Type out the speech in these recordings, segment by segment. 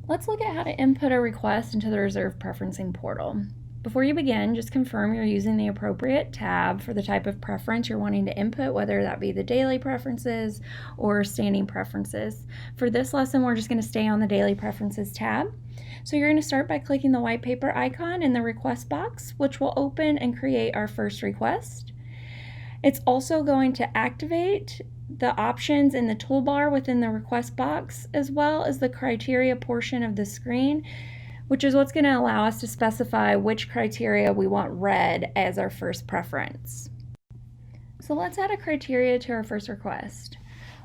Let's look at how to input a request into the Reserve Preferencing portal. Before you begin, just confirm you're using the appropriate tab for the type of preference you're wanting to input, whether that be the daily preferences or standing preferences. For this lesson, we're just going to stay on the daily preferences tab. So you're going to start by clicking the white paper icon in the request box, which will open and create our first request. It's also going to activate the options in the toolbar within the request box, as well as the criteria portion of the screen, which is what's going to allow us to specify which criteria we want read as our first preference. So let's add a criteria to our first request.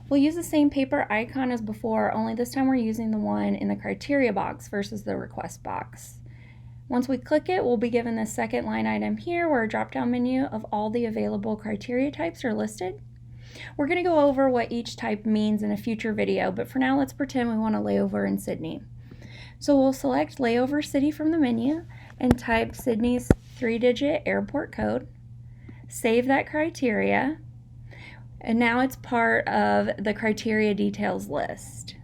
We'll use the same paper icon as before, only this time we're using the one in the criteria box versus the request box. Once we click it, we'll be given the second line item here where a drop-down menu of all the available criteria types are listed. We're going to go over what each type means in a future video, but for now let's pretend we want a layover in Sydney. So we'll select layover city from the menu and type Sydney's 3-digit airport code, save that criteria, and now it's part of the criteria details list.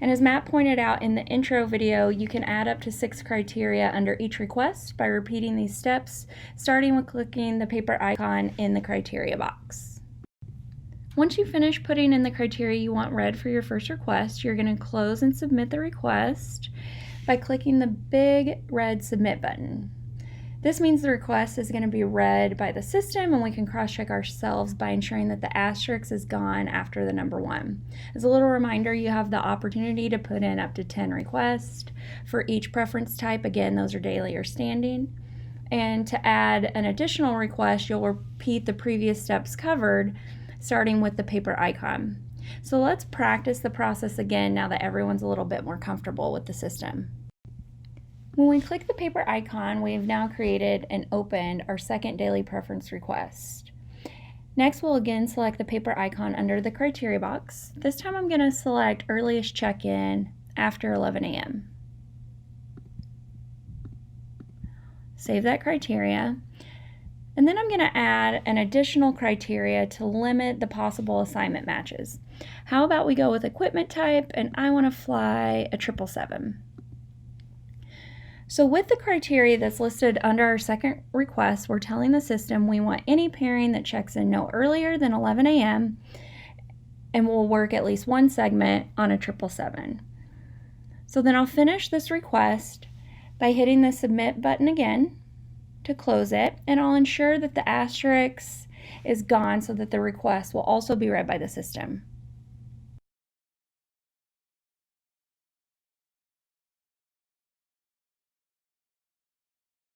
And as Matt pointed out in the intro video, you can add up to 6 criteria under each request by repeating these steps, starting with clicking the paper icon in the criteria box. Once you finish putting in the criteria you want read for your first request, you're going to close and submit the request by clicking the big red submit button. This means the request is going to be read by the system, and we can cross-check ourselves by ensuring that the asterisk is gone after the number 1. As a little reminder, you have the opportunity to put in up to 10 requests for each preference type. Again, those are daily or standing. And to add an additional request, you'll repeat the previous steps covered, starting with the paper icon. So let's practice the process again now that everyone's a little bit more comfortable with the system. When we click the paper icon, we've now created and opened our second daily preference request. Next, we'll again select the paper icon under the criteria box. This time I'm going to select earliest check-in after 11 a.m. Save that criteria. And then I'm going to add an additional criteria to limit the possible assignment matches. How about we go with equipment type, and I want to fly a 777. So with the criteria that's listed under our second request, we're telling the system we want any pairing that checks in no earlier than 11 a.m. and will work at least one segment on a 777. So then I'll finish this request by hitting the submit button again to close it, and I'll ensure that the asterisk is gone so that the request will also be read by the system.